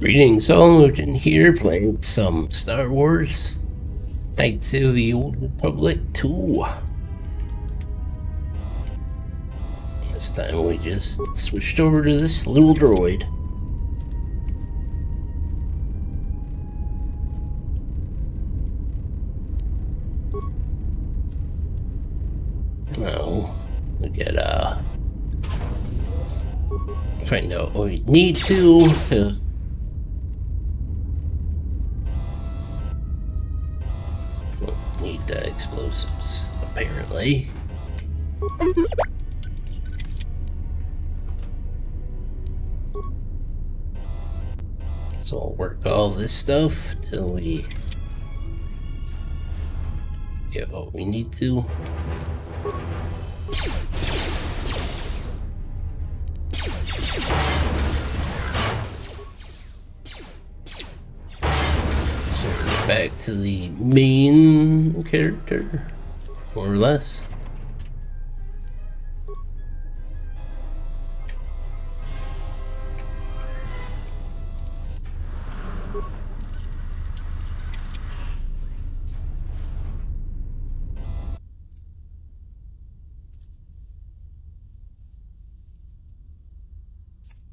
Greetings, all. Nugent here, playing some Star Wars Knights of the Old Republic 2. This time we just switched over to this little droid. Now, we gotta find out what we need to need explosives, apparently. So I'll work all this stuff till we get what we need to. So we get back to the main character, more or less.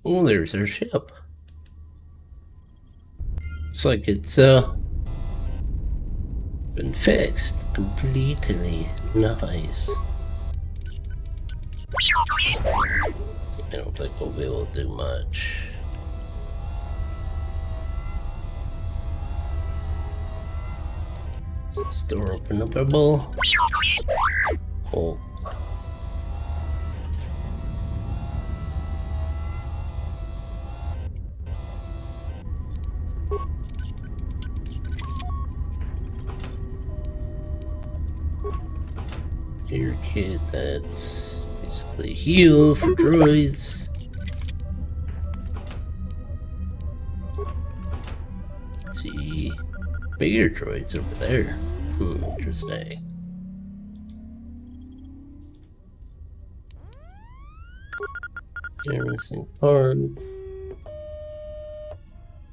Oh, there's our ship. Looks like it's been fixed completely. Nice. I don't think we'll be able to do much. Is this door openable? Oh. Here, kid, that's basically heal for droids. Let's see, bigger droids over there. Interesting. They're missing part.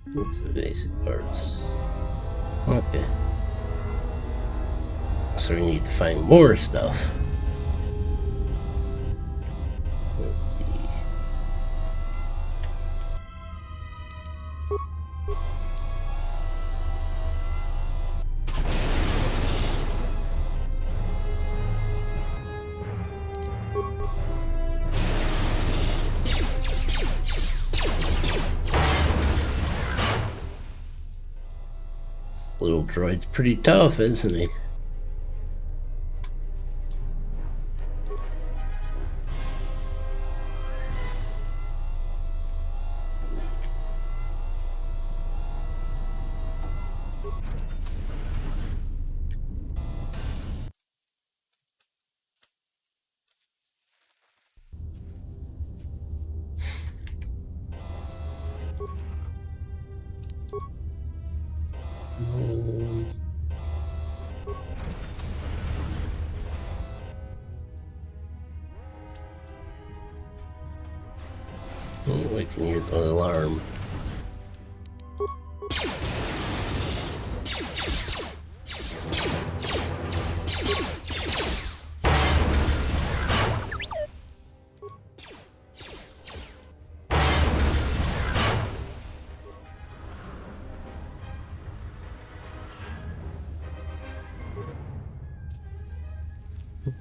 It's the basic parts. Okay. So we need to find more stuff. Let's see. This little droid's pretty tough, isn't he? Oh, we can hear the alarm.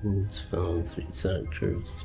It's found 3 sectors.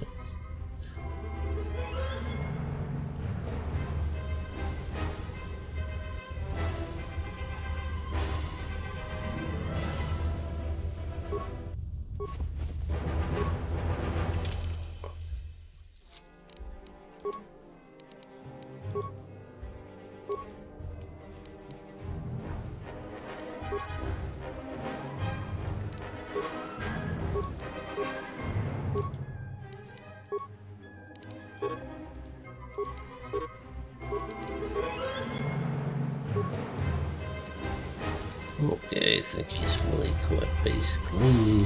Okay, I think he's fully equipped, basically.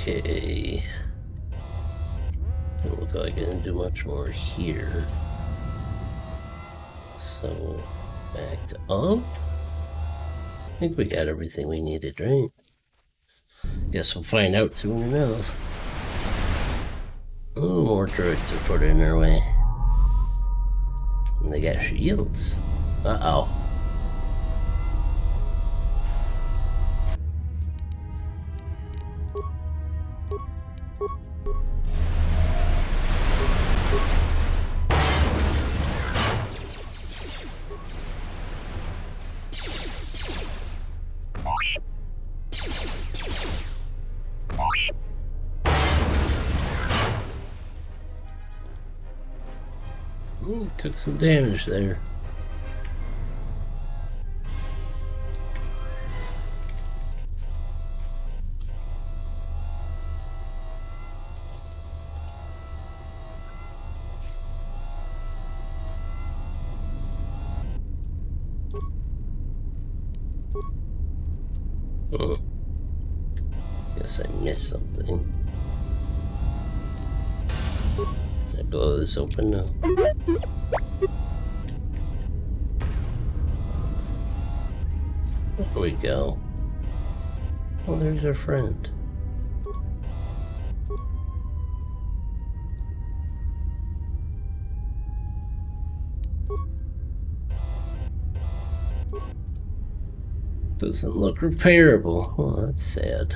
Okay. Doesn't look like I can do much more here. So, back up. I think we got everything we needed, right? Guess we'll find out soon enough. Oh, more droids are put in our way. And they got shields. Uh-oh. Ooh, took some damage there. Guess I missed something. Can I blow this open now? There we go. Oh, there's our friend. Doesn't look repairable. Oh, that's sad.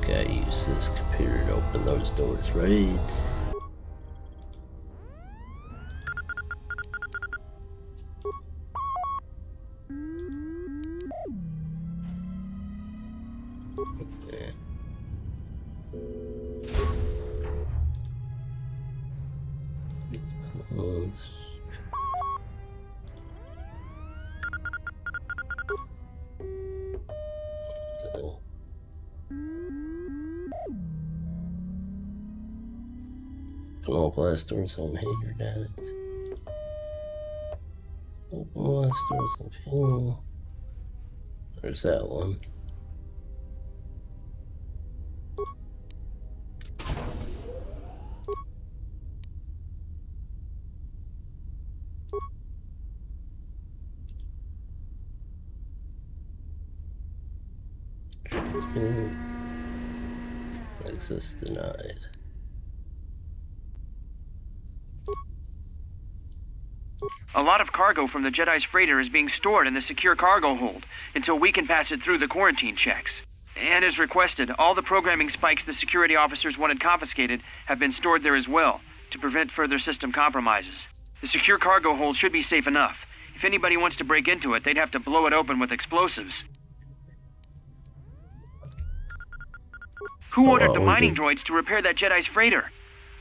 Gotta use this computer to open those doors, right? All blast doors on hanger down. Open blast doors on fuel. There's that one. Access denied. A lot of cargo from the Jedi's freighter is being stored in the secure cargo hold until we can pass it through the quarantine checks. And as requested, all the programming spikes the security officers wanted confiscated have been stored there as well, to prevent further system compromises. The secure cargo hold should be safe enough. If anybody wants to break into it, they'd have to blow it open with explosives. Who ordered the mining droids to repair that Jedi's freighter?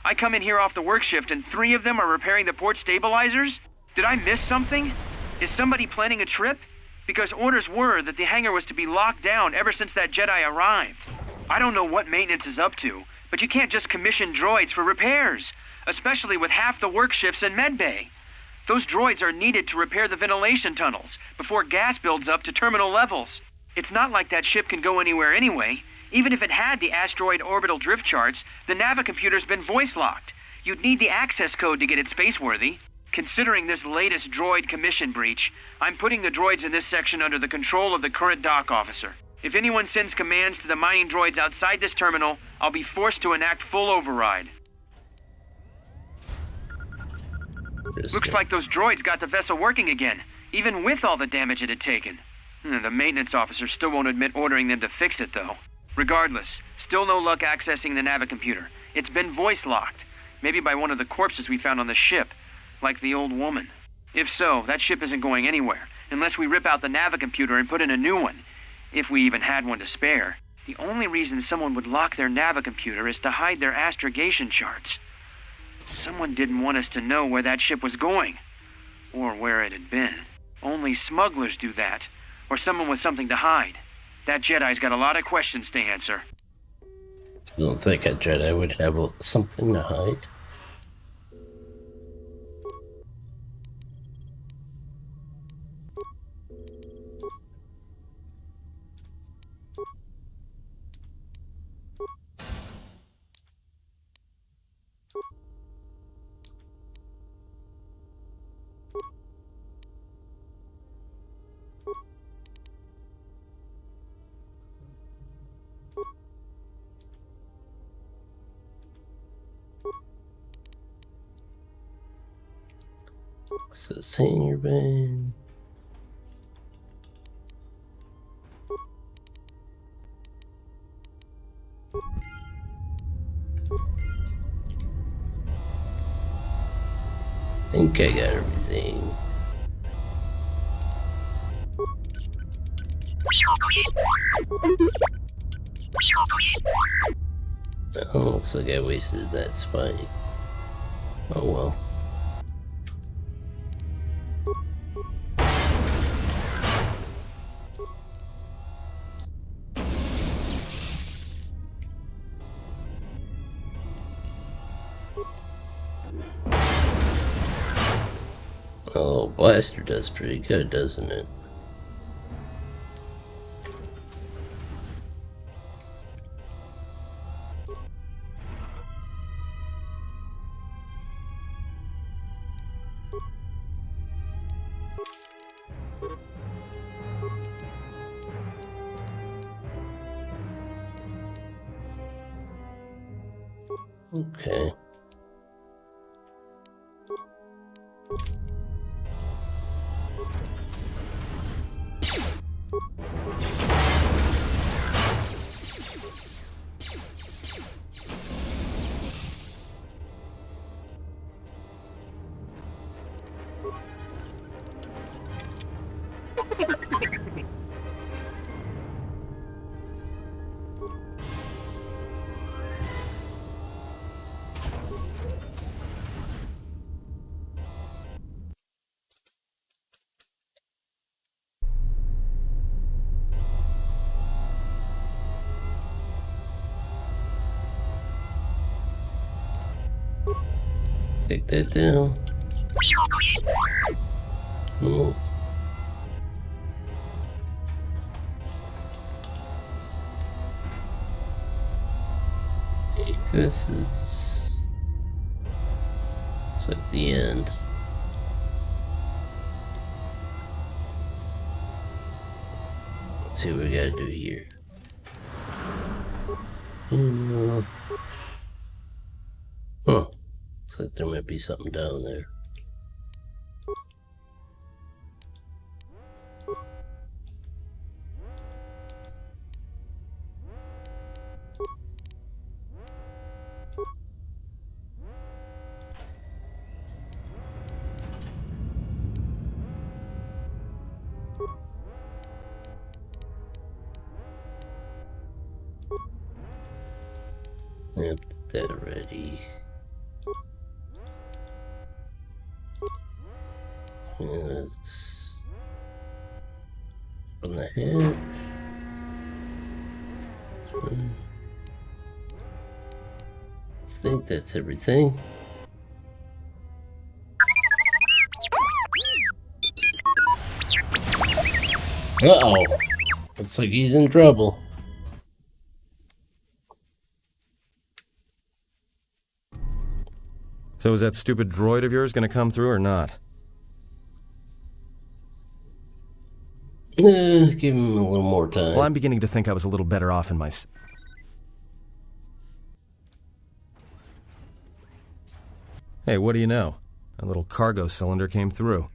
I come in here off the work shift and 3 of them are repairing the port stabilizers? Did I miss something? Is somebody planning a trip? Because orders were that the hangar was to be locked down ever since that Jedi arrived. I don't know what maintenance is up to, but you can't just commission droids for repairs, especially with half the work shifts in medbay. Those droids are needed to repair the ventilation tunnels before gas builds up to terminal levels. It's not like that ship can go anywhere anyway. Even if it had the asteroid orbital drift charts, the Navicomputer's been voice-locked. You'd need the access code to get it spaceworthy. Considering this latest droid commission breach, I'm putting the droids in this section under the control of the current dock officer. If anyone sends commands to the mining droids outside this terminal, I'll be forced to enact full override. Looks like those droids got the vessel working again, even with all the damage it had taken. The maintenance officer still won't admit ordering them to fix it, though. Regardless, still no luck accessing the Navicomputer. It's been voice-locked, maybe by one of the corpses we found on the ship, like the old woman. If so, that ship isn't going anywhere, unless we rip out the Navicomputer and put in a new one, if we even had one to spare. The only reason someone would lock their Navicomputer is to hide their astrogation charts. Someone didn't want us to know where that ship was going, or where it had been. Only smugglers do that, or someone with something to hide. That Jedi's got a lot of questions to answer. I don't think a Jedi would have something to hide. So senior band. I think I got everything. Oh, looks like I wasted that spike. Oh well. Oh, blaster does pretty good, doesn't it? Okay. Take that down. Oh. This is... It's like the end. Let's see what we gotta do here. Huh. Looks like there might be something down there. Yep, that already. Yes. From the head. I think that's everything. Uh-oh. Looks like he's in trouble. So is that stupid droid of yours gonna come through or not? Give him a little more time. Well, I'm beginning to think I was a little better off in my... Hey, what do you know? A little cargo cylinder came through.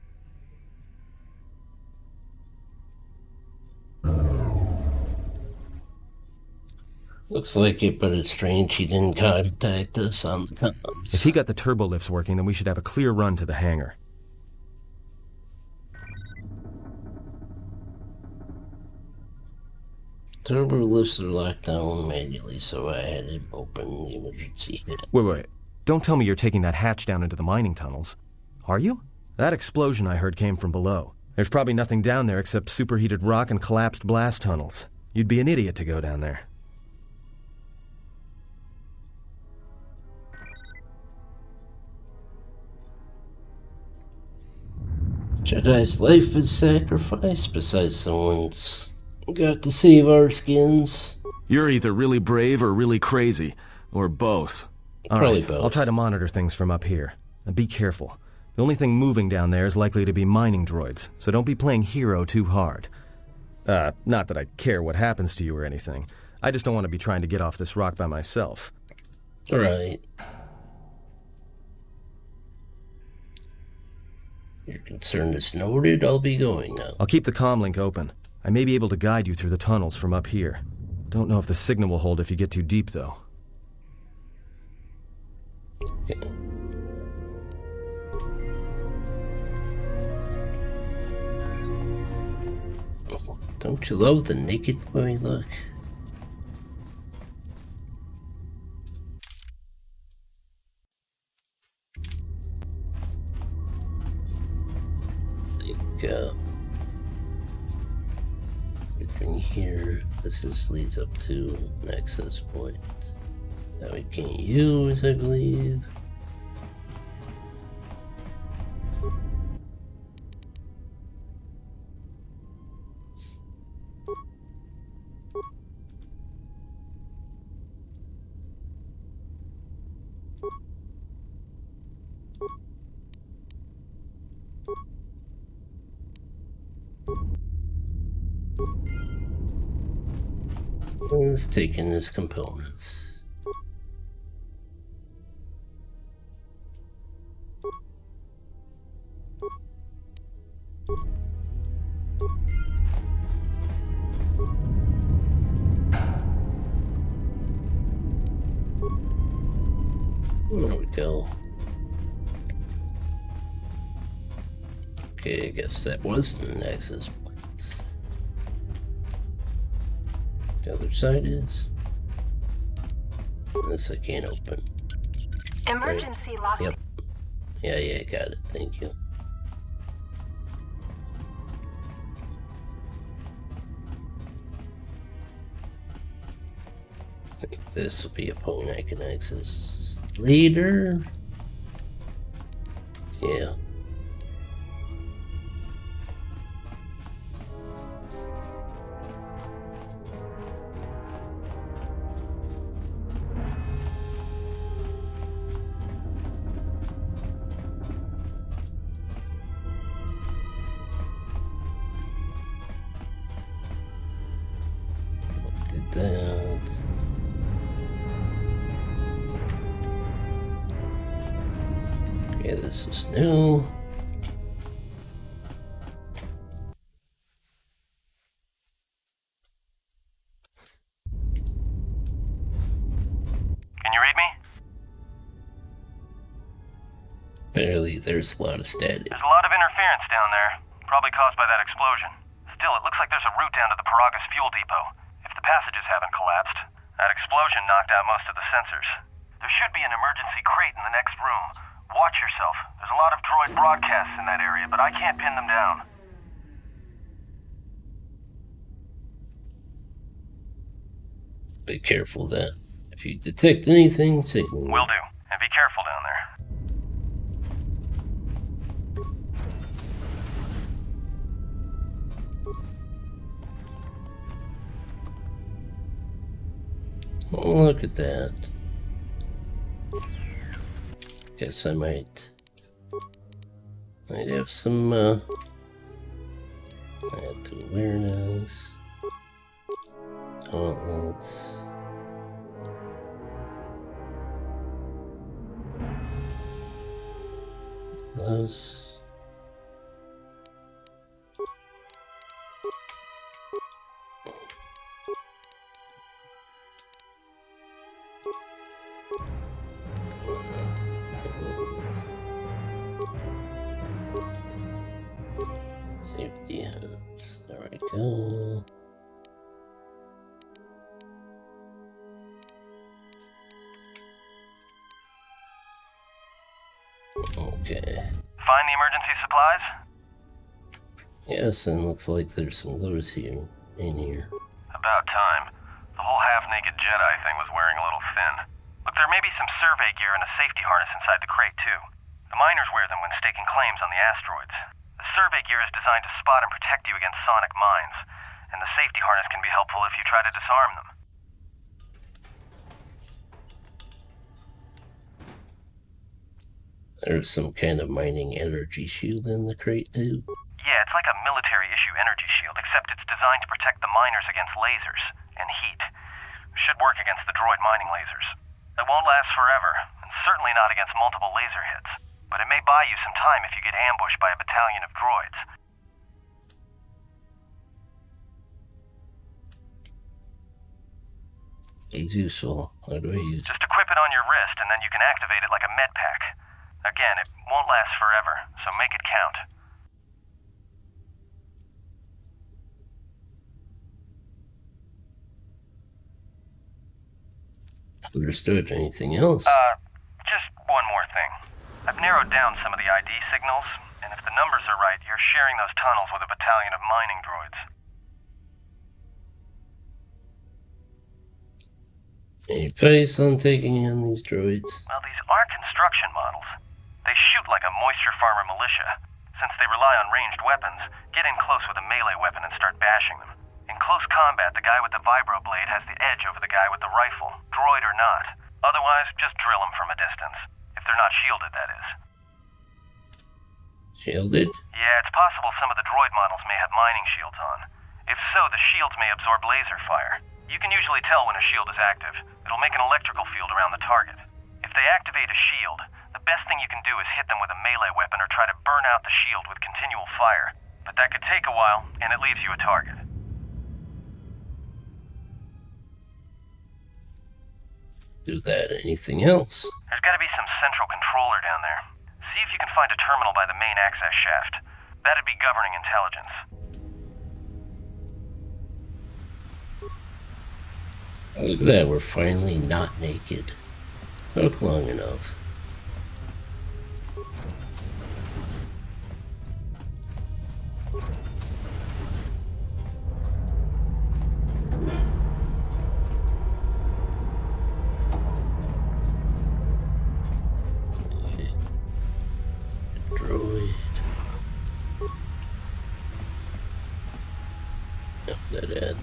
Looks like it, but it's strange he didn't contact us on the comms. If he got the turbo lifts working, then we should have a clear run to the hangar. Turbo lifts are locked down manually, so I had him open the emergency hatch. Wait. Don't tell me you're taking that hatch down into the mining tunnels. Are you? That explosion I heard came from below. There's probably nothing down there except superheated rock and collapsed blast tunnels. You'd be an idiot to go down there. Jedi's life is sacrificed, besides someone's got to save our skins. You're either really brave or really crazy, or both. Probably both. I'll try to monitor things from up here. And be careful. The only thing moving down there is likely to be mining droids, so don't be playing hero too hard. Not that I care what happens to you or anything. I just don't want to be trying to get off this rock by myself. Alright. Your concern is noted. I'll be going now. I'll keep the comm link open. I may be able to guide you through the tunnels from up here. Don't know if the signal will hold if you get too deep, though. Okay. Don't you love the naked boy look? Everything here, this leads up to an access point that we can't use, I believe. Let's take in his components. There we go. Okay, I guess that was an access point. The other side is. This I can't open. Emergency lock. Yep. Yeah, got it. Thank you. I think this will be a point I can access later. Yeah. That. Okay, this is new. Can you read me? Apparently, there's a lot of static. There's a lot of interference down there, probably caused by that explosion. Still, it looks like there's a route down to the Paragas fuel depot. If the passages haven't collapsed, that explosion knocked out most of the sensors. There should be an emergency crate in the next room. Watch yourself. There's a lot of droid broadcasts in that area, but I can't pin them down. Be careful then. If you detect anything, signal. Will do. And be careful down there. Oh, look at that. Guess I might have some add to awareness. Gauntlets. Those. Safety helps. There we go. Okay. Find the emergency supplies? Yes, and looks like there's some clothes here. In here. About time. The whole half-naked Jedi thing was wearing a little thin. Look, there may be some survey gear and a safety harness inside the crate, too. The miners wear them when staking claims on the asteroids. The survey gear is designed to spot and protect you against sonic mines, and the safety harness can be helpful if you try to disarm them. There's some kind of mining energy shield in the crate, too. Yeah, it's like a military-issue energy shield, except it's designed to protect the miners against lasers and heat. Should work against the droid mining lasers. It won't last forever, and certainly not against multiple laser hits. But it may buy you some time if you get ambushed by a battalion of droids. It's useful. How do I use it? Just equip it on your wrist, and then you can activate it like a med pack. Again, it won't last forever, so make it count. Understood. Anything else? Just one more thing. I've narrowed down some of the ID signals, and if the numbers are right, you're sharing those tunnels with a battalion of mining droids. Any place on taking in these droids? Well, these aren't construction models. They shoot like a moisture farmer militia. Since they rely on ranged weapons, get in close with a melee weapon and start bashing them. In close combat, the guy with the vibroblade has the edge over the guy with the rifle, droid or not. Otherwise, just drill them from a distance. If they're not shielded, that is. Shielded? Yeah, it's possible some of the droid models may have mining shields on. If so, the shields may absorb laser fire. You can usually tell when a shield is active. It'll make an electrical field around the target. If they activate a shield, the best thing you can do is hit them with a melee weapon or try to burn out the shield with continual fire. But that could take a while, and it leaves you a target. Do that. Anything else? There's gotta be some central controller down there. See if you can find a terminal by the main access shaft. That'd be governing intelligence. Look at that. We're finally not naked. Took long enough. Droid. Yep, that end.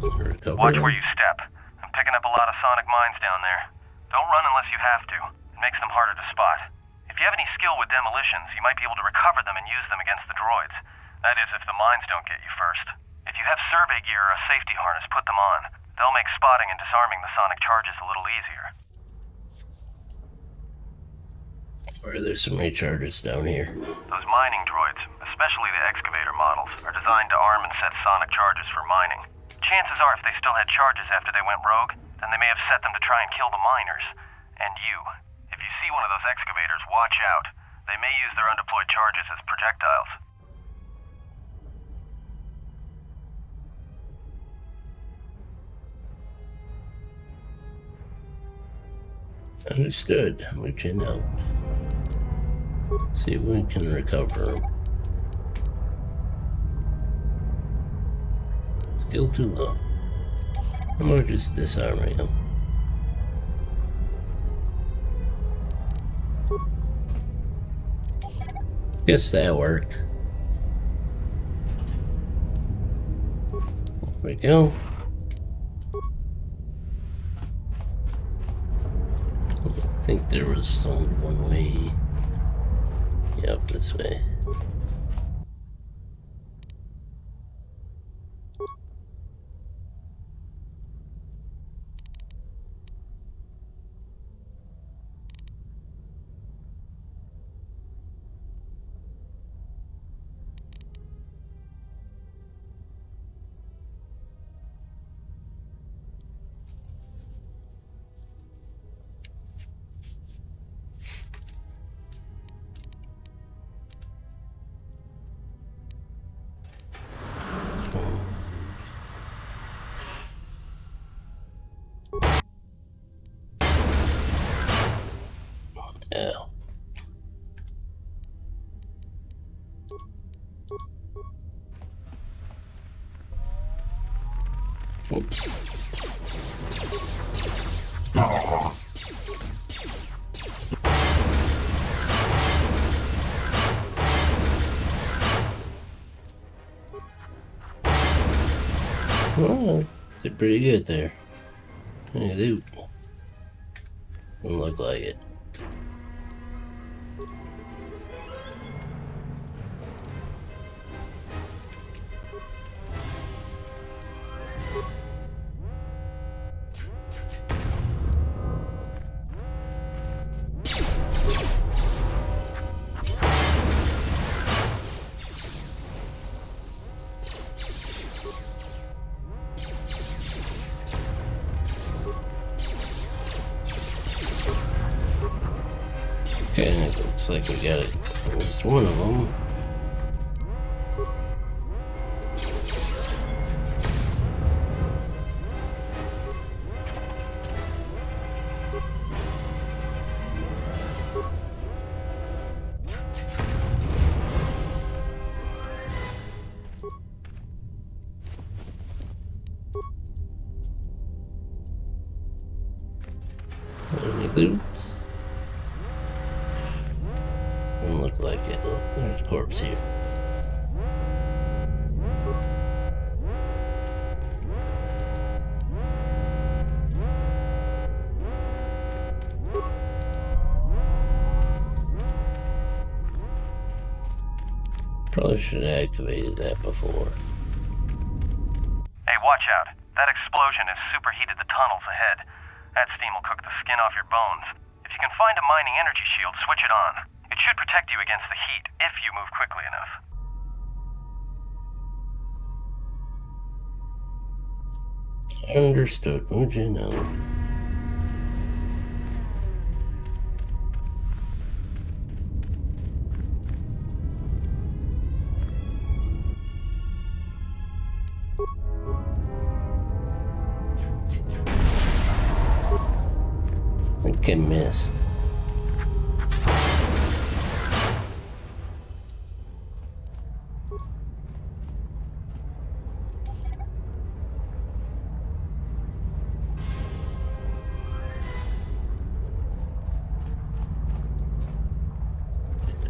Recover. Watch where you step. I'm picking up a lot of sonic mines down there. Don't run unless you have to. It makes them harder to spot. If you have any skill with demolitions, you might be able to recover them and use them against the droids. That is, if the mines don't get you first. If you have survey gear or a safety harness, put them on. They'll make spotting and disarming the sonic charges a little easier. Or there's some recharges down here. Those mining droids, especially the excavator models, are designed to arm and set sonic charges for mining. Chances are if they still had charges after they went rogue, then they may have set them to try and kill the miners. And you. If you see one of those excavators, watch out. They may use their undeployed charges as projectiles. Understood. Moving out. See if we can recover them. Still too low. Or just disarming them. Guess that worked. There we go. I think there was only one way. Yep, this way. Well, did pretty good there. Hey, dude. Doesn't look like it. Okay, looks like we got at least one of them. Any loot? Doesn't look like it. Oh, there's a corpse here. Probably should have activated that before. Hey, watch out. That explosion has superheated the tunnels ahead. That steam will cook the skin off your bones. If you can find a mining energy shield, switch it on. It should protect you against the heat if you move quickly enough. Understood, would you know? I think I missed.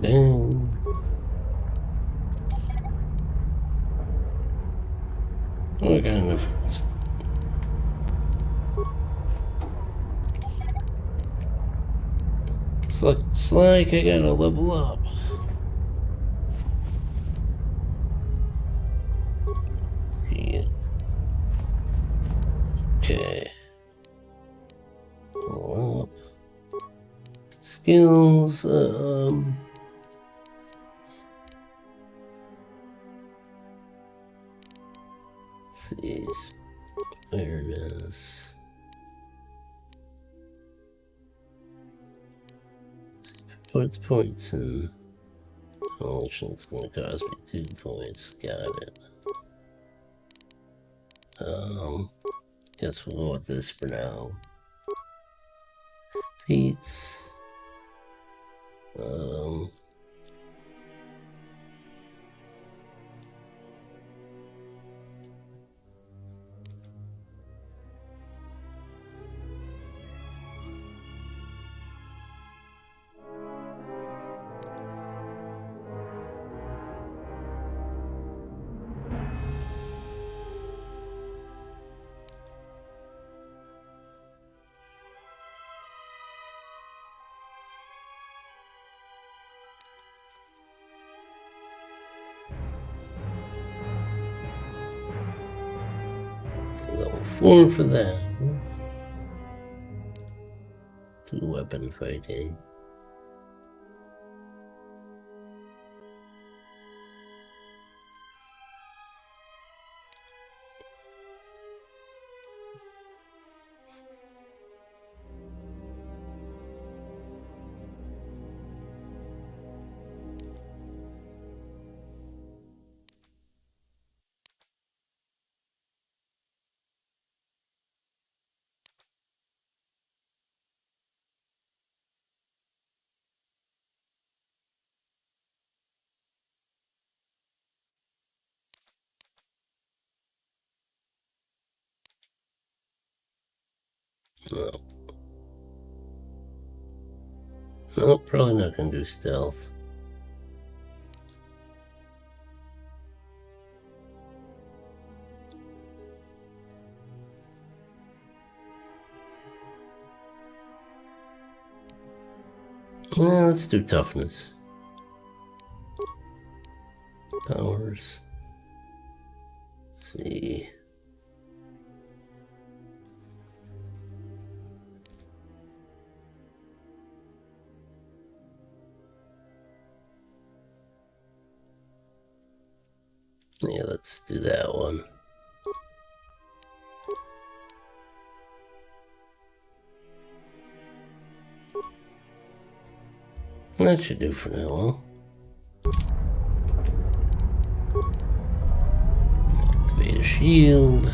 Dang. Oh, I got enough. Looks like I gotta level up. Yeah. Okay. Level up. Skills, let's see, awareness. What's points and it's gonna cost me 2 points. Got it. Guess we'll go with this for now. Feats. Level 4 for that. 2 weapon fighting. No. No, probably not gonna do stealth. Yeah, let's do toughness. Powers. Let's see. Yeah, let's do that one. That should do for now, huh? Activate a shield.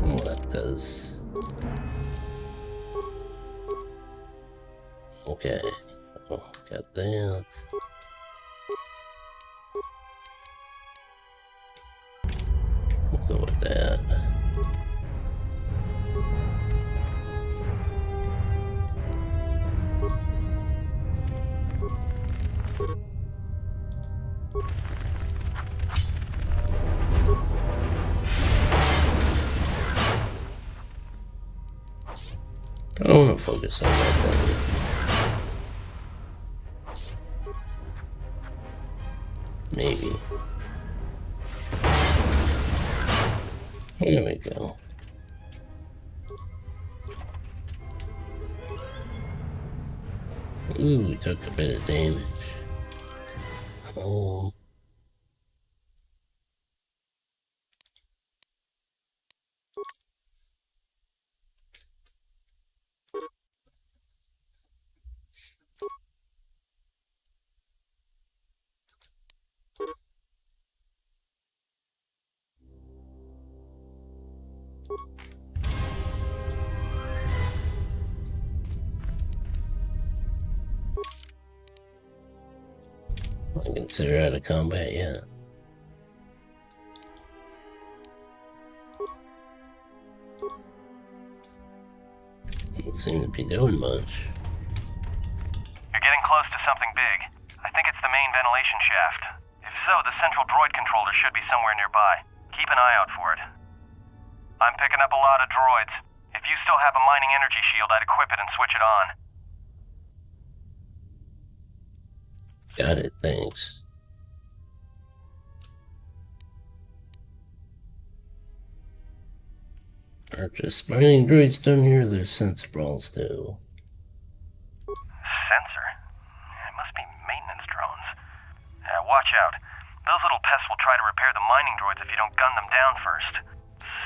Oh, that does. Okay. Oh, got that. We'll go with that. I don't want to focus on that thing. Maybe. There we go. Ooh, we took a bit of damage. Oh. I consider out of combat yet. Don't seem to be doing much. You're getting close to something big. I think it's the main ventilation shaft. If so, the central droid controller should be somewhere nearby. Keep an eye out for it. I'm picking up a lot of droids. If you still have a mining energy shield, I'd equip it and switch it on. Got it, thanks. Are just mining droids down here? There's sensor balls too. Sensor? It must be maintenance drones. Yeah, watch out. Those little pests will try to repair the mining droids if you don't gun them down first.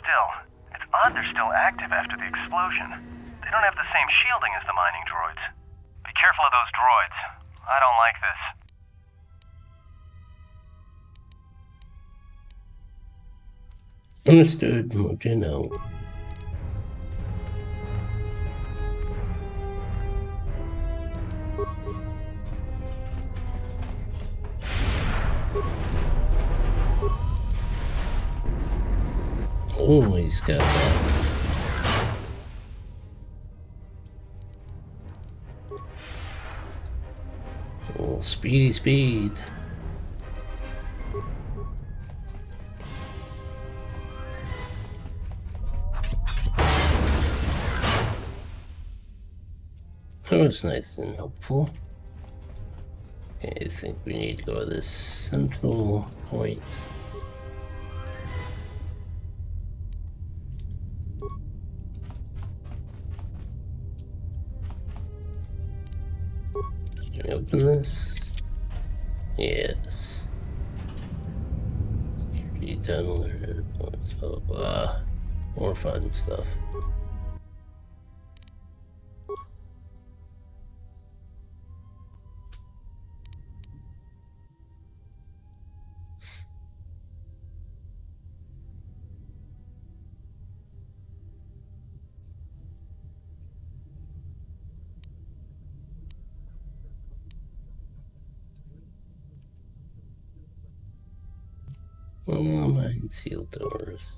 Still, it's odd they're still active after the explosion. They don't have the same shielding as the mining droids. Be careful of those droids. I don't like this. Understood, Mojino. Oh, he's got that. Oh, speedy speed. That was nice and helpful. Okay, I think we need to go to this central point. Can we open this? Yes. Security tunneler. So, more fun stuff. Oh, mine sealed doors.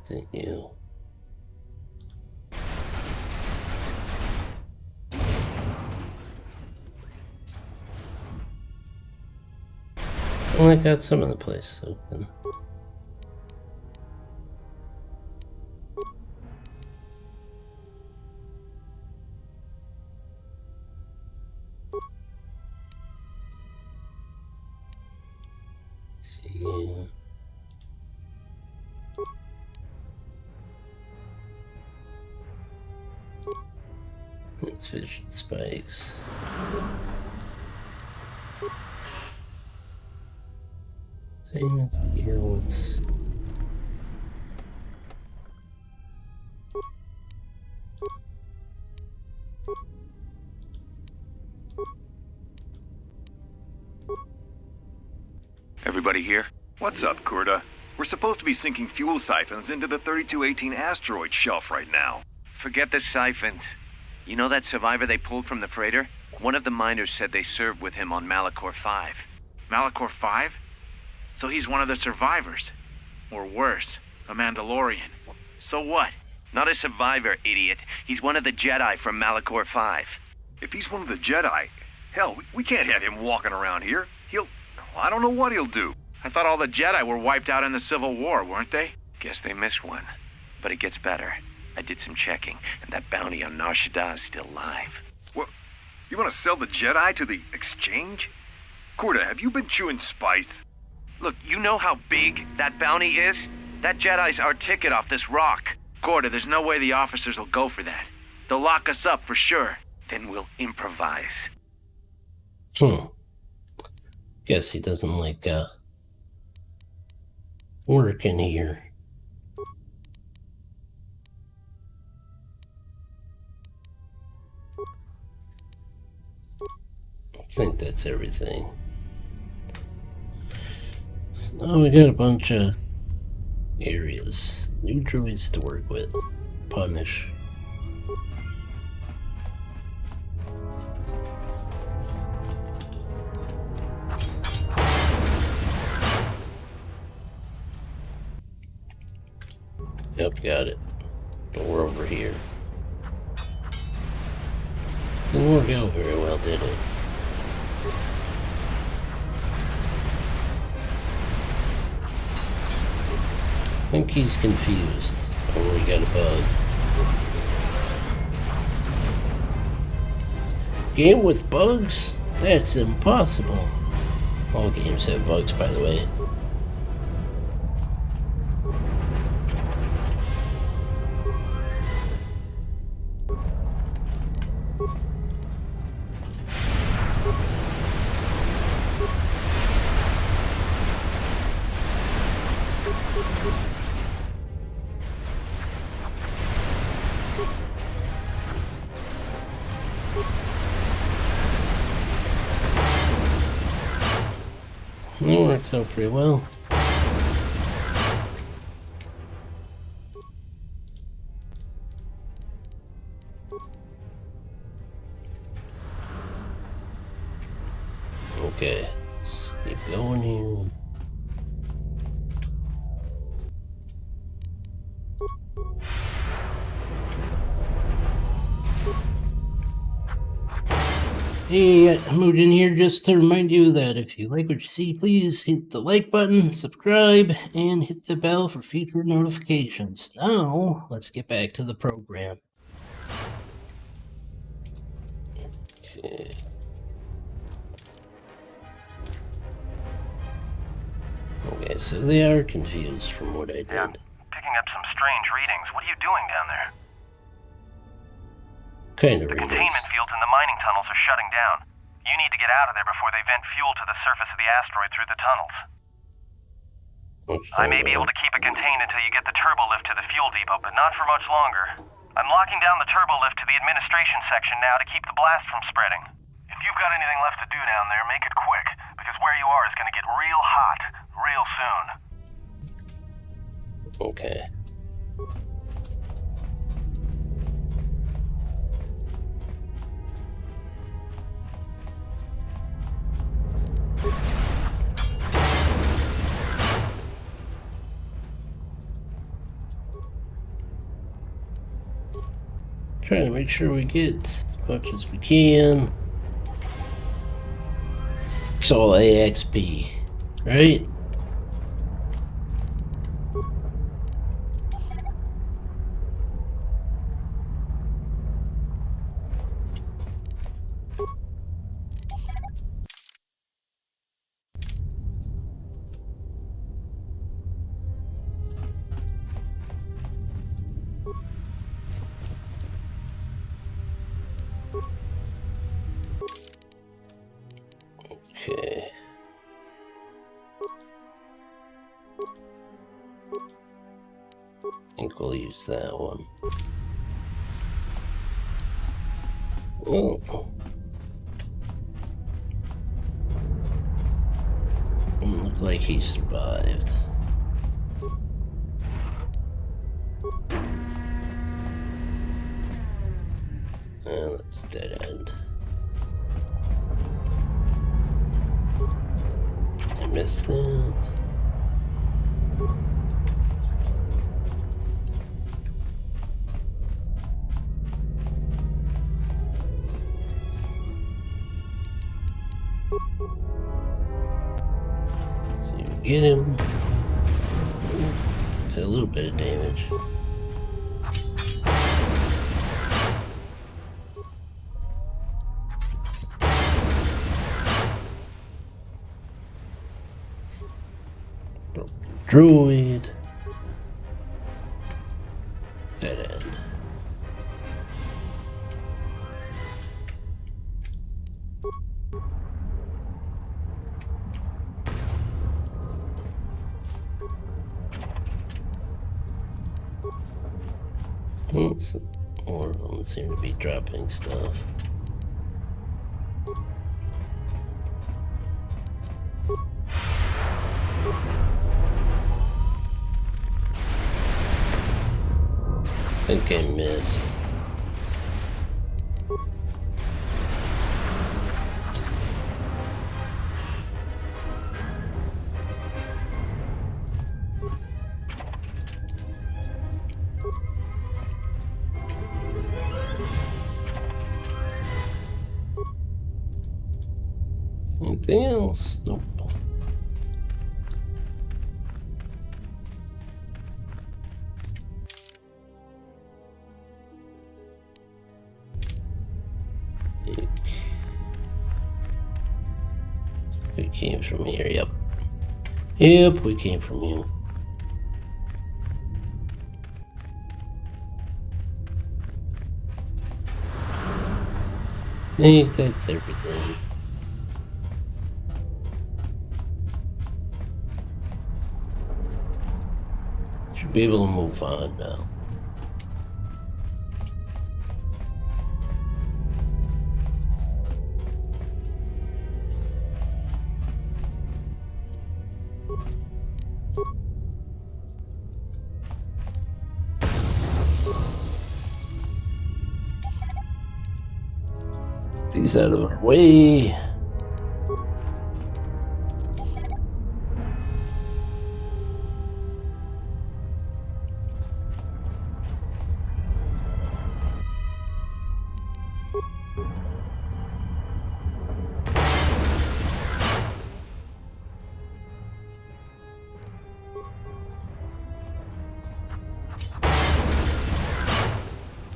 Thank you. Well, I got some of the place open. Let's see. Let's fish spikes. Same as here. Let's. Everybody here? What's up, Kurta? We're supposed to be sinking fuel siphons into the 3218 asteroid shelf right now. Forget the siphons. You know that survivor they pulled from the freighter? One of the miners said they served with him on Malachor 5. Malachor 5? So he's one of the survivors. Or worse, a Mandalorian. So what? Not a survivor, idiot. He's one of the Jedi from Malachor 5. If he's one of the Jedi, hell, we can't have him walking around here. I don't know what he'll do. I thought all the Jedi were wiped out in the Civil War, weren't they? Guess they missed one. But it gets better. I did some checking, and that bounty on Nar Shaddaa is still live. What? You want to sell the Jedi to the exchange? Kurta, have you been chewing spice? Look, you know how big that bounty is? That Jedi's our ticket off this rock. Gorda, there's no way the officers will go for that. They'll lock us up for sure. Then we'll improvise. Guess he doesn't like, working here. I think that's everything. So now we got a bunch of areas. New droids to work with. Punish. Yep, got it. But we're over here. Didn't work out very well, did it? I think he's confused. Oh, we got a bug. Game with bugs? That's impossible. All games have bugs, by the way. It works out pretty well. Okay, let's keep going here. Hey, I moved in here just to remind you that if you like what you see, please hit the like button, subscribe, and hit the bell for future notifications. Now, let's get back to the program. Okay. Okay, so they are confused from what I did. Yeah, picking up some strange readings. What are you doing down there? Kind of The readings. containment fields in the mining tunnels are shutting down. You need to get out of there before they vent fuel to the surface of the asteroid through the tunnels. I may be able to keep it contained until you get the turbo lift to the fuel depot, but not for much longer. I'm locking down the turbo lift to the administration section now to keep the blast from spreading. If you've got anything left to do down there, make it quick, because where you are is going to get real hot real soon. Okay. Trying to make sure we get as much as we can. It's all AXP, right? Okay. I think we'll use that one. Oh. Doesn't look like he survived. Well, that's dead end. I missed that. Let's see if we get him. Did a little bit of damage. Droid. Dead end. More of them seem to be dropping stuff. I think I missed. Anything else? Nope. We came from here, yep. Yep, we came from here. I think that's everything. Should be able to move on now. These out of our way.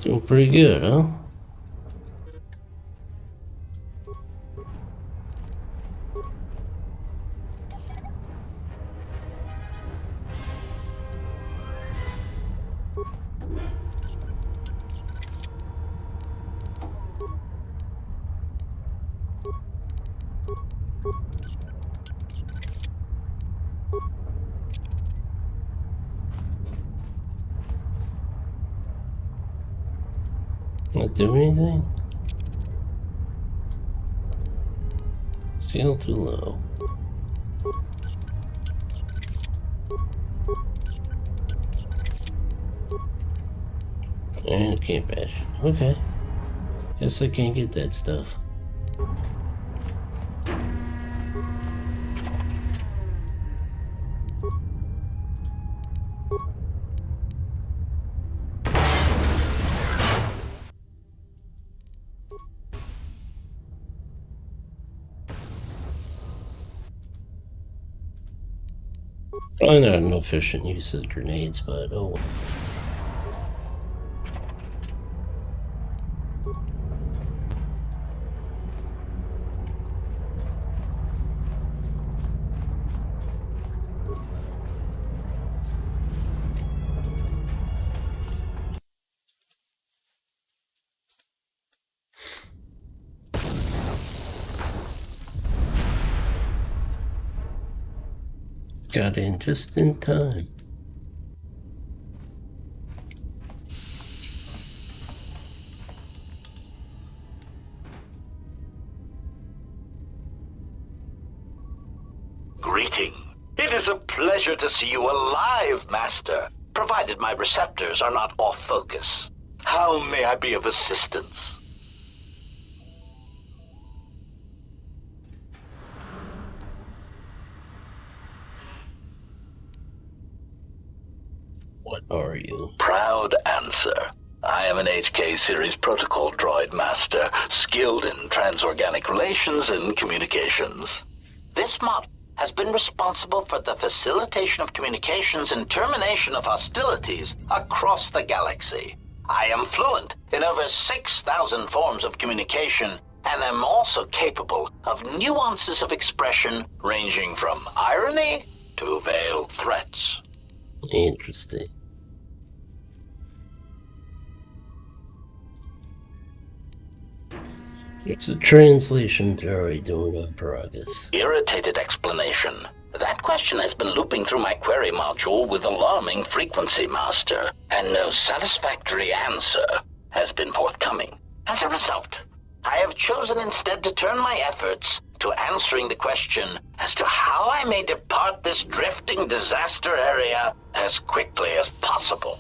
Doing pretty good, huh? Not doing anything? Still too low. And can't bash. Okay. Guess I can't get that stuff. Probably not an efficient use of grenades, but oh. Got in just in time. Greeting. It is a pleasure to see you alive, Master, provided my receptors are not off focus. How may I be of assistance? What are you? Proud answer. I am an HK Series Protocol Droid Master, skilled in transorganic relations and communications. This model has been responsible for the facilitation of communications and termination of hostilities across the galaxy. I am fluent in over 6,000 forms of communication and am also capable of nuances of expression ranging from irony to veiled threats. Interesting. It's a translation droid doing on Paragus. Irritated explanation. That question has been looping through my query module with alarming frequency, Master, and no satisfactory answer has been forthcoming. As a result, I have chosen instead to turn my efforts to answering the question as to how I may depart this drifting disaster area as quickly as possible.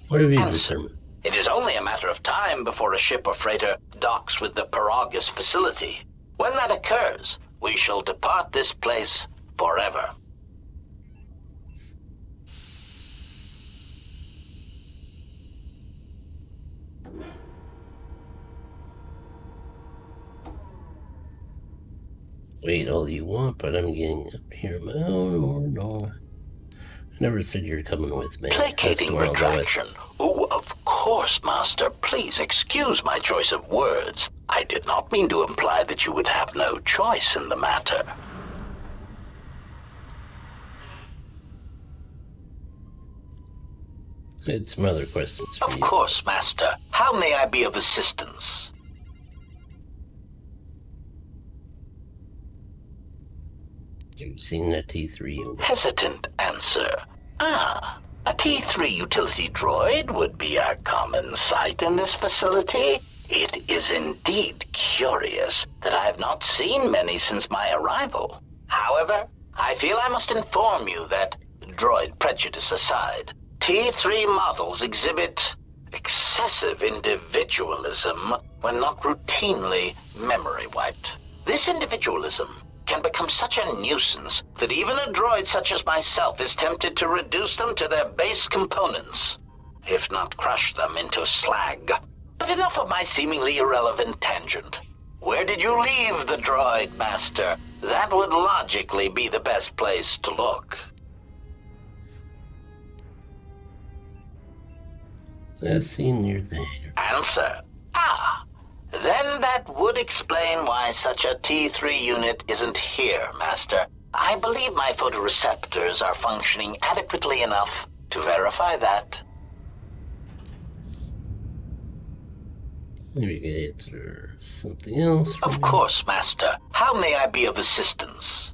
What have you Answer. determined? It is only a matter of time before a ship or freighter docks with the Paragus facility. When that occurs, we shall depart this place forever. Wait all you want, but I'm getting up here. Oh, no. I never said you're coming with me. That's Placating what I'll go with. retraction. Oh, of course, Master. Please excuse my choice of words. I did not mean to imply that you would have no choice in the matter. I had some other questions for Of you. course, Master. How may I be of assistance? You've seen that T3 unit. Hesitant answer. Ah, a T3 utility droid would be a common sight in this facility. It is indeed curious that I have not seen many since my arrival. However, I feel I must inform you that, droid prejudice aside, T3 models exhibit excessive individualism when not routinely memory wiped. This individualism can become such a nuisance that even a droid such as myself is tempted to reduce them to their base components, if not crush them into slag. But enough of my seemingly irrelevant tangent. Where did you leave the droid, Master? That would logically be the best place to look. Last seen near the hangar. Answer. Ah, then that would explain why such a T3 unit isn't here, Master. I believe my photoreceptors are functioning adequately enough to verify that. Maybe you can answer something else. for Of me. course, Master. How may I be of assistance?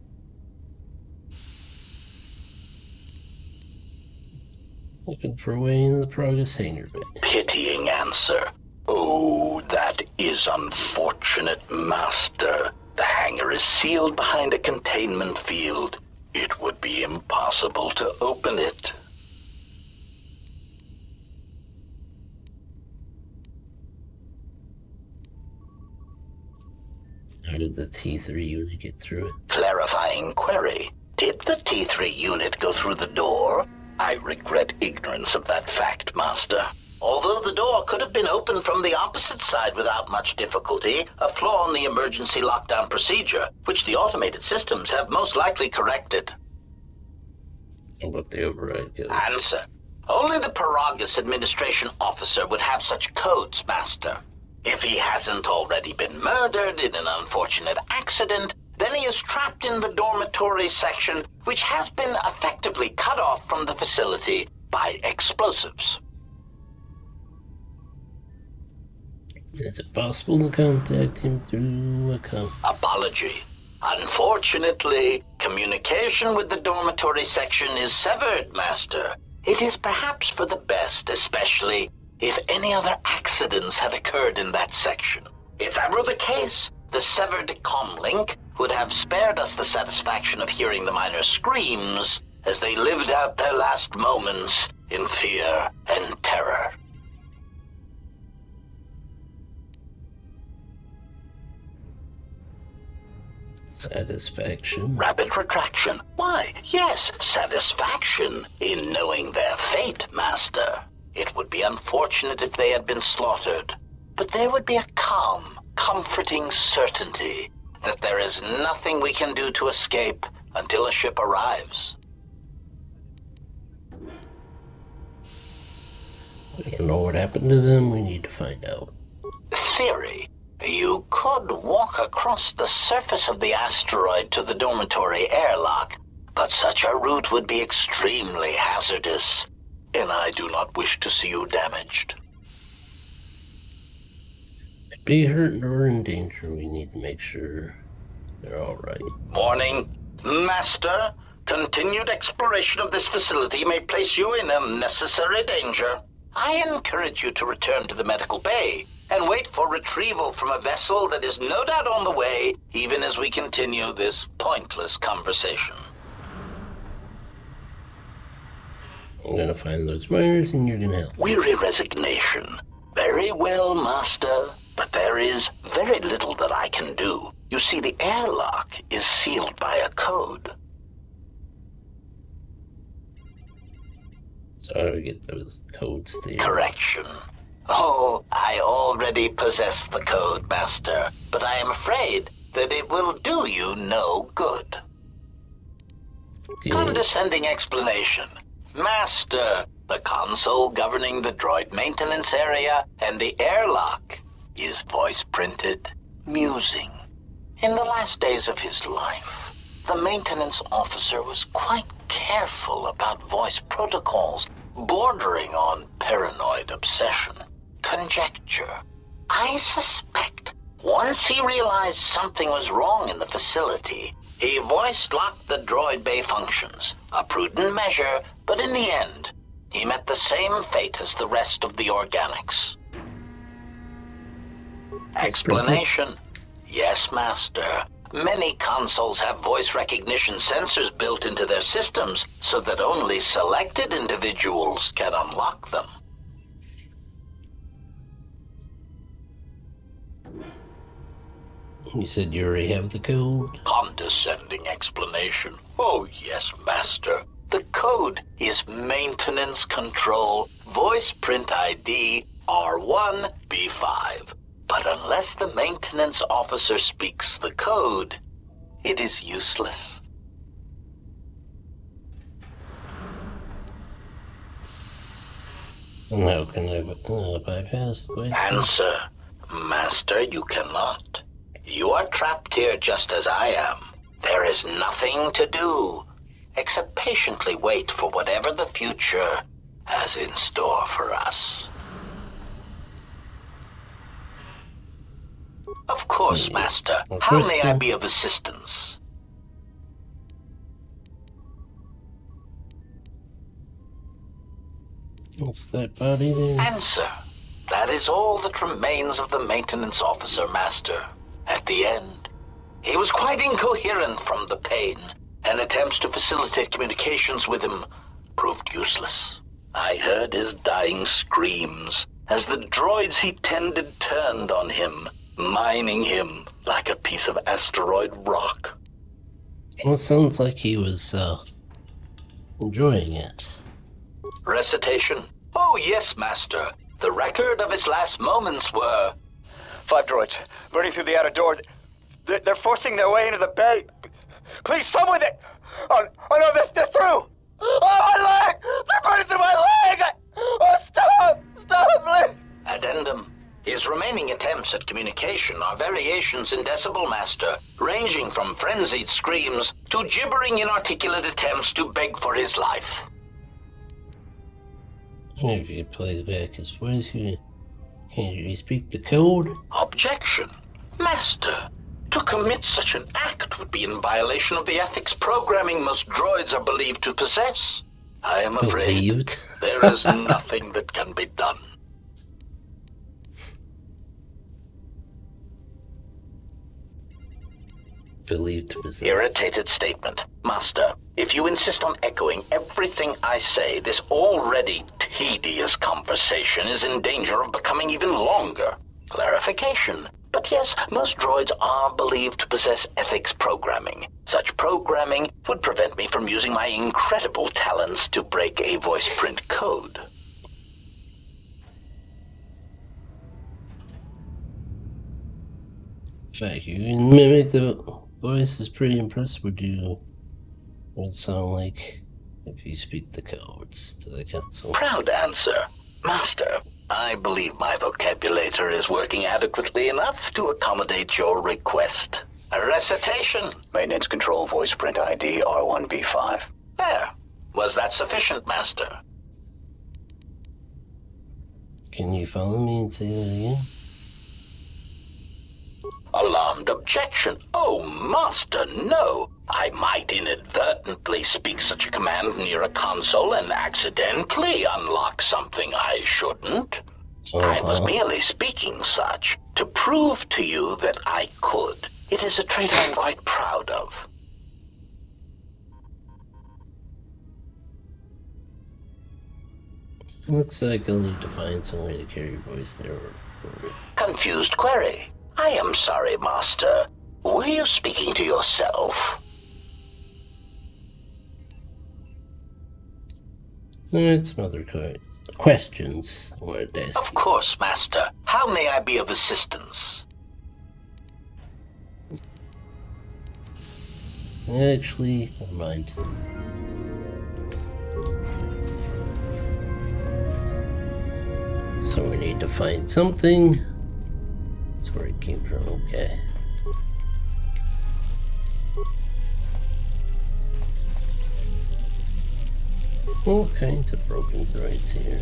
Looking for a way into the Paragus hangar bay. Pitying answer. Oh, that is unfortunate, Master. The hangar is sealed behind a containment field. It would be impossible to open it. How did the T3 unit get through it? Clarifying query. Did the T3 unit go through the door? I regret ignorance of that fact, Master. Although the door could have been opened from the opposite side without much difficulty, a flaw in the emergency lockdown procedure, which the automated systems have most likely corrected. About the override codes. Answer. Only the Paragus administration officer would have such codes, Master. If he hasn't already been murdered in an unfortunate accident, then he is trapped in the dormitory section, which has been effectively cut off from the facility by explosives. Is it possible to contact him through a Apology. Unfortunately, communication with the dormitory section is severed, Master. It is perhaps for the best, especially if any other accidents had occurred in that section. If that were the case, the severed comlink would have spared us the satisfaction of hearing the miners' screams as they lived out their last moments in fear and terror. Satisfaction. Rapid retraction. Why, yes, satisfaction in knowing their fate, Master. It would be unfortunate if they had been slaughtered, but there would be a calm, comforting certainty that there is nothing we can do to escape until a ship arrives. We don't know what happened to them. We need to find out. Theory. You could walk across the surface of the asteroid to the dormitory airlock, but such a route would be extremely hazardous, and I do not wish to see you damaged. Could be hurt or in danger. We need to make sure they're all right. Warning. Master, continued exploration of this facility may place you in unnecessary danger. I encourage you to return to the medical bay and wait for retrieval from a vessel that is no doubt on the way, even as we continue this pointless conversation. I'm gonna find those miners and you're gonna help. Weary resignation. Very well, Master, but there is very little that I can do. You see, the airlock is sealed by a code. So how do we get those codes there? Correction. Oh, I already possess the code, Master, but I am afraid that it will do you no good. Condescending explanation. Master, the console governing the droid maintenance area and the airlock is voice-printed, musing. In the last days of his life, the maintenance officer was quite careful about voice protocols, bordering on paranoid obsession. Conjecture. I suspect once he realized something was wrong in the facility, he voice-locked the droid bay functions. A prudent measure, but in the end, he met the same fate as the rest of the organics. Explanation. Yes, Master. Many consoles have voice recognition sensors built into their systems so that only selected individuals can unlock them. You said you already have the code? Condescending explanation. Oh, yes, Master. The code is Maintenance Control Voice Print ID R1B5. But unless the maintenance officer speaks the code, it is useless. And how can I bypass the way? Answer. Master, you cannot. You are trapped here just as I am. There is nothing to do, except patiently wait for whatever the future has in store for us. Of course, Master. How may I be of assistance? What's that body there? Answer. That is all that remains of the maintenance officer, Master. At the end, he was quite incoherent from the pain, and attempts to facilitate communications with him proved useless. I heard his dying screams as the droids he tended turned on him, mining him like a piece of asteroid rock. Well, it sounds like he was, enjoying it. Recitation. Oh, yes, Master. The record of his last moments were... 5 droids, burning through the outer door. They're forcing their way into the bay. Please, someone that... Oh no, they're through! Oh! His remaining attempts at communication are variations in decibel, Master, ranging from frenzied screams to gibbering inarticulate attempts to beg for his life. If you play back his voice, can you speak the code? Objection. Master, to commit such an act would be in violation of the ethics programming most droids are believed to possess. I am afraid there is nothing that can be done. Believed to possess. Irritated statement. Master, if you insist on echoing everything I say, this already tedious conversation is in danger of becoming even longer. Clarification. But yes, most droids are believed to possess ethics programming. Such programming would prevent me from using my incredible talents to break a voice print code. In fact, you can mimic the voice is pretty impressive. Would it sound like if you speak the codes to the council? Proud answer. Master, I believe my vocabulator is working adequately enough to accommodate your request. A recitation. Maintenance control voice print ID R1B5. There. Was that sufficient, Master? Can you follow me and say that again? Alarmed objection. Oh, Master, no. I might inadvertently speak such a command near a console and accidentally unlock something I shouldn't. I was merely speaking such to prove to you that I could. It is a trait I'm quite proud of. Looks like I'll need to find some way to carry your voice there. Confused query. I am sorry, Master. Were you speaking to yourself? Some other questions I wanted to ask Of course, Master. How may I be of assistance? Actually, never mind. So we need to find something. That's where it came from, okay. All kinds of broken droids here.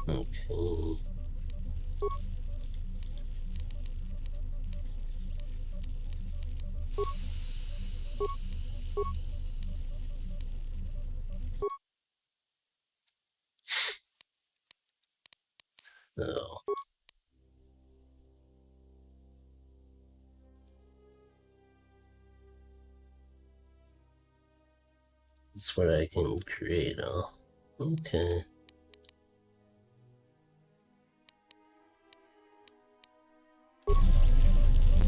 Okay. So. That's what I can create, huh? Okay.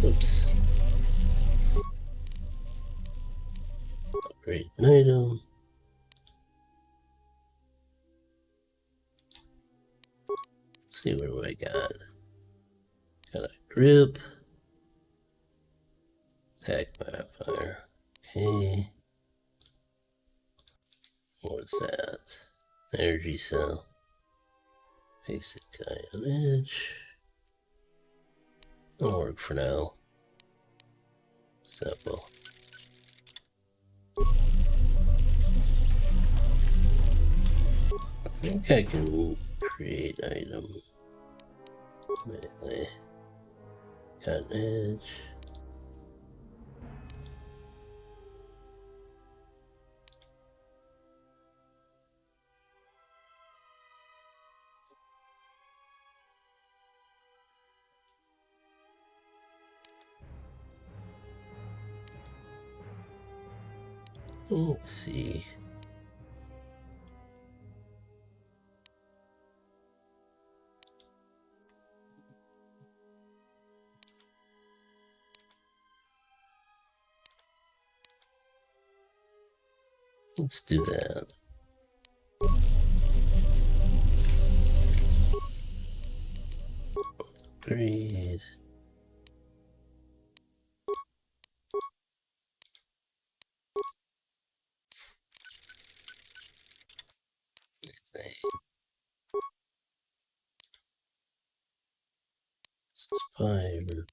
Oops. Upgrade an item. Let's see, what do I got? Got a grip. Attack modifier. Okay. What's that? Energy cell. Basic ion edge. That'll work for now. Simple. I think I can create item. Melee. Got an edge. Let's see. Let's do that. Breathe. Fiber.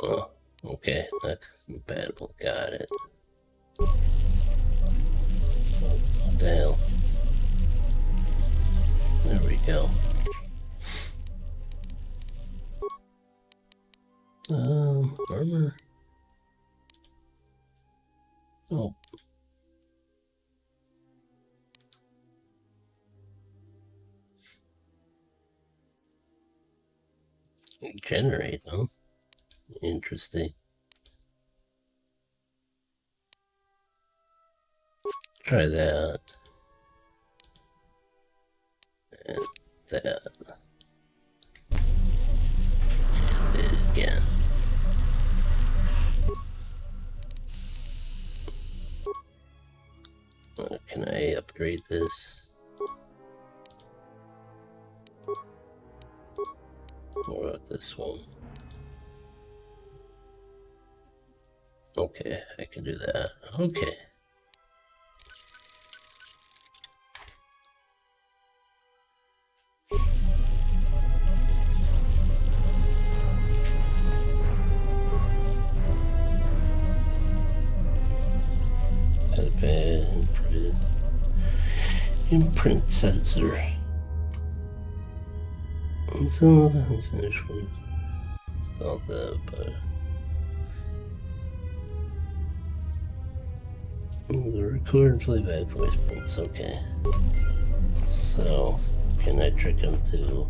Oh, okay, that's compatible. Got it. What the hell? There we go. Armor. Oh. Generate, huh? Interesting. Try that. And that. And did it again. Can I upgrade this? What about this one? Okay, I can do that. Okay. Imprint sensor. So finish with install that, but the record and playback voice prints. Okay. So can I trick him to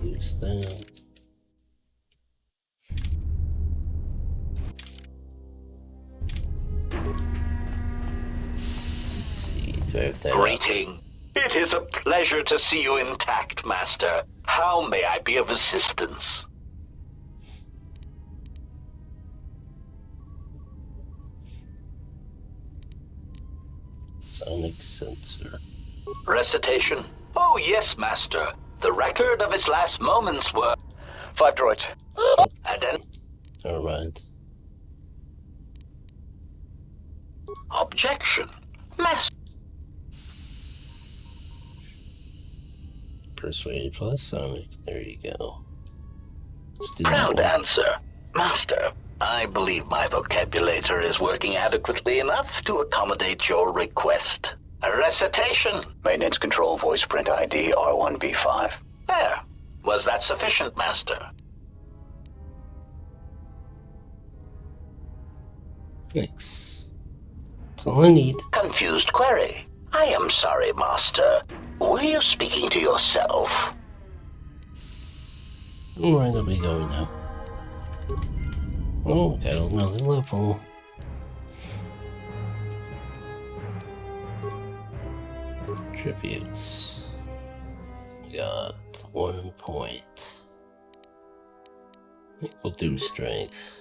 use that? Let's see. Do I have that? Greeting. It is a pleasure to see you intact, Master. How may I be of assistance? Sonic sensor. Recitation? Oh, yes, Master. The record of his last moments were... 5 droids. Never mind. Objection. Master. Persuaded plus Sonic. There you go. Let's do Proud that one. answer. Master, I believe my vocabulator is working adequately enough to accommodate your request. A recitation. Maintenance control voice print ID R1V5. There. Was that sufficient, Master? Thanks. That's all I need. Confused query. I am sorry, Master. Were you speaking to yourself? Where are we going now? Oh, got another level. Tributes. We got 1 point. I think we'll do strength.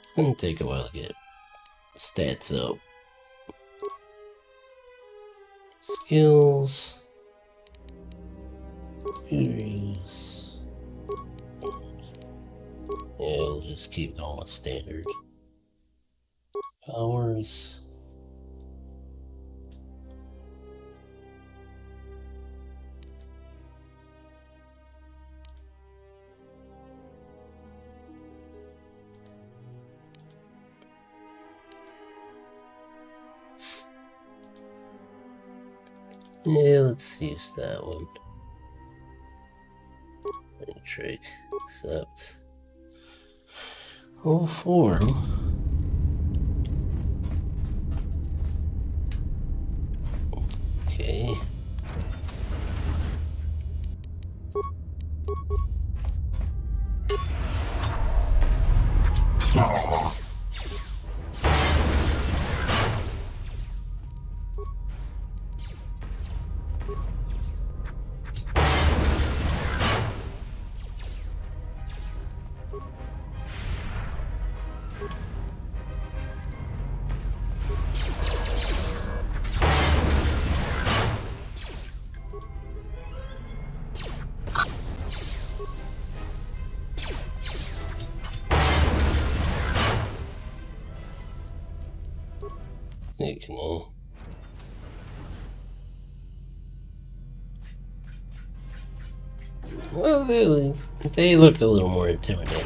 It's gonna take a while to get stats up. Skills. Theories. Yeah, we'll just keep going with standard. Powers. Yeah, let's use that one. Any trick, except whole form. Okay. Sneaking in. Well, they look a little more intimidating.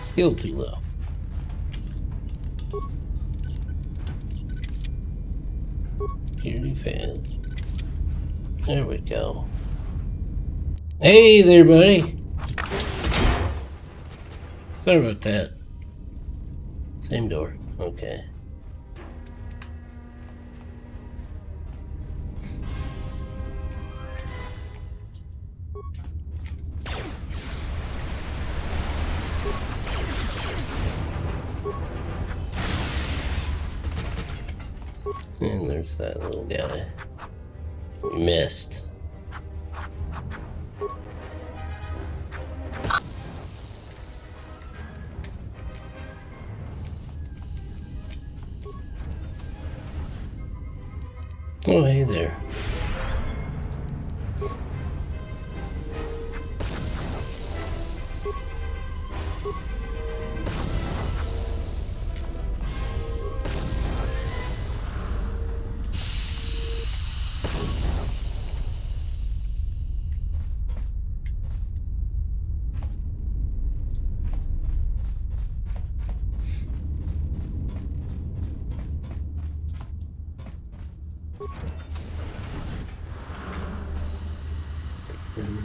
Skill too low. Security fans. There we go. Hey there, buddy. Sorry about that. Same door. Okay. And there's that little guy. We missed. Oh, hey there.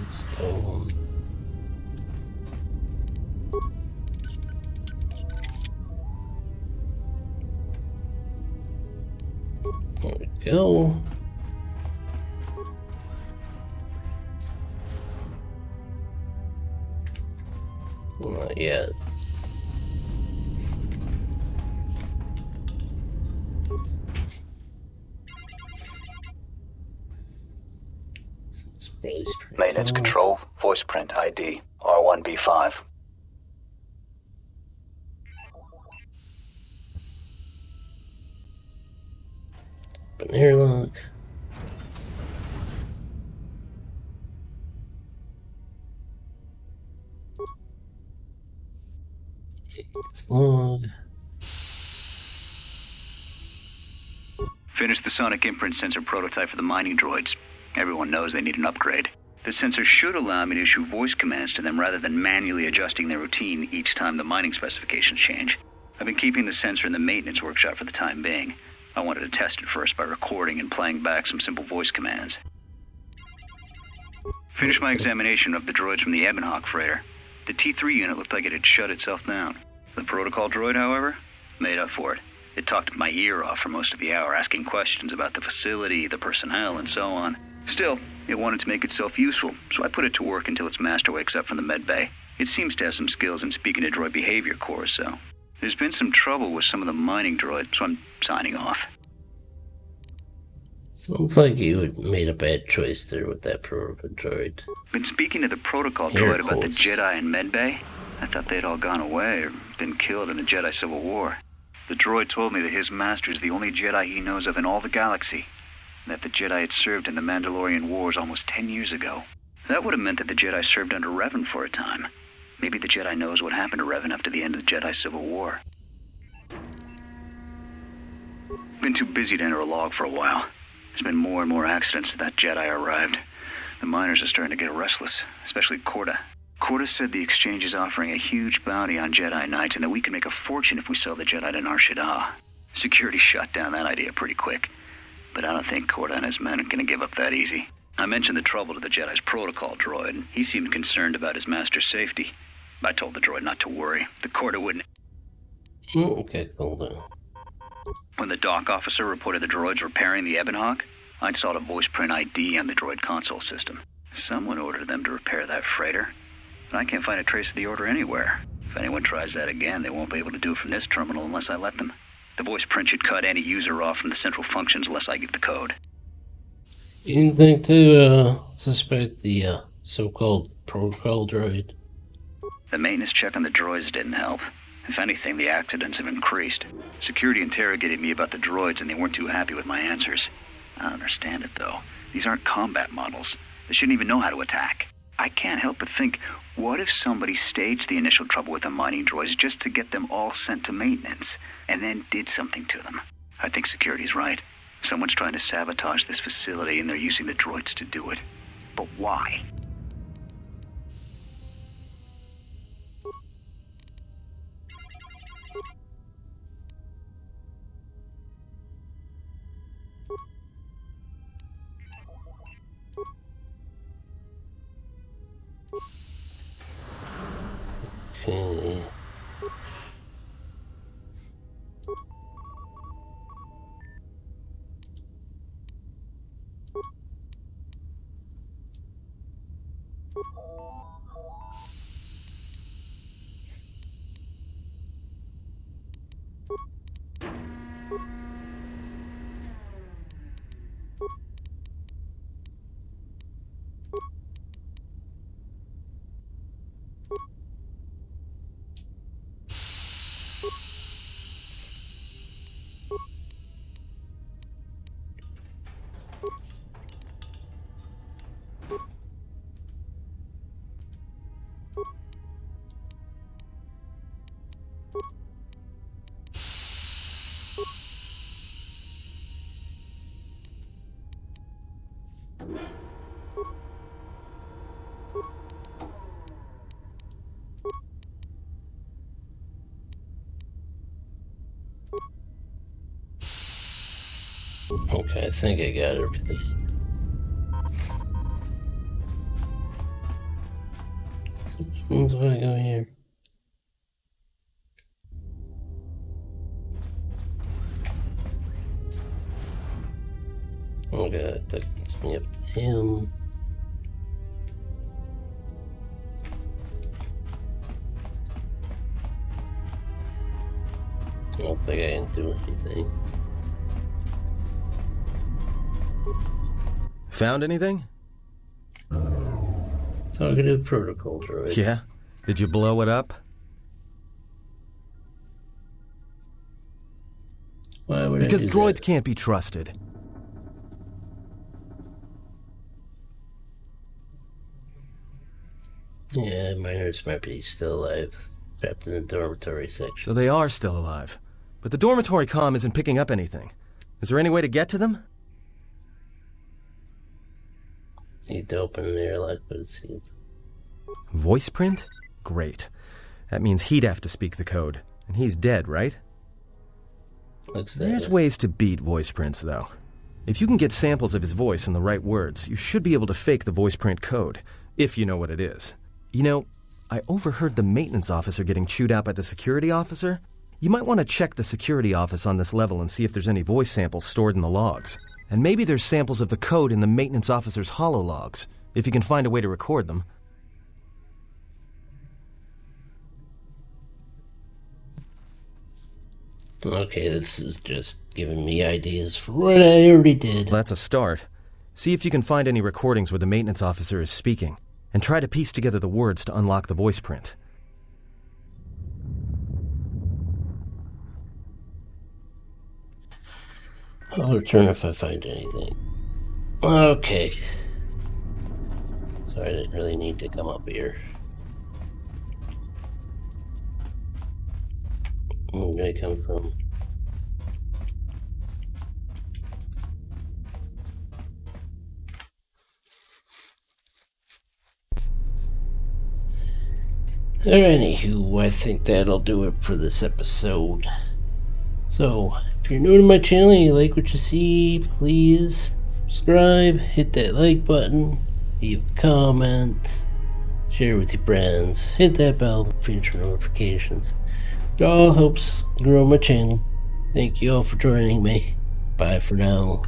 Stone. There we go. Not yet. Maintenance control, voice print ID, R1B5. Open airlock. Log. Finished the sonic imprint sensor prototype for the mining droids. Everyone knows they need an upgrade. The sensor should allow me to issue voice commands to them rather than manually adjusting their routine each time the mining specifications change. I've been keeping the sensor in the maintenance workshop for the time being. I wanted to test it first by recording and playing back some simple voice commands. Finished my examination of the droids from the Ebonhawk freighter. The T3 unit looked like it had shut itself down. The protocol droid, however, made up for it. It talked my ear off for most of the hour, asking questions about the facility, the personnel, and so on. Still, it wanted to make itself useful, so I put it to work until its master wakes up from the med bay. It seems to have some skills in speaking to droid behavior cores, so there's been some trouble with some of the mining droids, so I'm signing off. Sounds like you had made a bad choice there with that protocol droid. Been speaking to the protocol droid about the Jedi in med bay. I thought they'd all gone away or been killed in the Jedi Civil War. The droid told me that his master is the only Jedi he knows of in all the galaxy, and that the Jedi had served in the Mandalorian Wars almost 10 years ago. That would have meant that the Jedi served under Revan for a time. Maybe the Jedi knows what happened to Revan after the end of the Jedi Civil War. Been too busy to enter a log for a while. There's been more and more accidents since that Jedi arrived. The miners are starting to get restless, especially Corda. Corda said the exchange is offering a huge bounty on Jedi Knights and that we can make a fortune if we sell the Jedi to Nar Shaddaa. Security shot down that idea pretty quick, but I don't think Corda and his men are going to give up that easy. I mentioned the trouble to the Jedi's protocol droid, and he seemed concerned about his master's safety. I told the droid not to worry. The Corda wouldn't... Okay, hold on. When the dock officer reported the droids repairing the Ebonhawk, I installed a voice print ID on the droid console system. Someone ordered them to repair that freighter, and I can't find a trace of the order anywhere. If anyone tries that again, they won't be able to do it from this terminal unless I let them. The voice print should cut any user off from the central functions unless I give the code. Anything to suspect the so-called protocol droid? The maintenance check on the droids didn't help. If anything, the accidents have increased. Security interrogated me about the droids and they weren't too happy with my answers. I don't understand it, though. These aren't combat models. They shouldn't even know how to attack. I can't help but think, what if somebody staged the initial trouble with the mining droids just to get them all sent to maintenance, and then did something to them? I think security's right. Someone's trying to sabotage this facility and they're using the droids to do it. But why? Okay. Okay, I think I got everything. So which ones do I go here? Okay, that takes me up to him. I don't think I can do anything. Found anything? Targeted protocol droid. Yeah? Did you blow it up? Why would Because I do droids that? can't be trusted. Yeah, miners might be still alive, trapped in the dormitory section. So they are still alive. But the dormitory comm isn't picking up anything. Is there any way to get to them? Need to open an airlock, but it seems. Voice print? Great. That means he'd have to speak the code. And he's dead, right? Looks that There's way. ways to beat voice prints, though. If you can get samples of his voice and the right words, you should be able to fake the voice print code, if you know what it is. You know, I overheard the maintenance officer getting chewed out by the security officer. You might want to check the security office on this level and see if there's any voice samples stored in the logs. And maybe there's samples of the code in the maintenance officer's holologs, if you can find a way to record them. Okay, this is just giving me ideas for what I already did. That's a start. See if you can find any recordings where the maintenance officer is speaking, and try to piece together the words to unlock the voice print. I'll return if I find anything. Okay. So I didn't really need to come up here. Where did I come from? Anywho, I think that'll do it for this episode. So, if you're new to my channel and you like what you see, please subscribe, hit that like button, leave a comment, share with your friends, hit that bell for future notifications. It all helps grow my channel. Thank you all for joining me. Bye for now.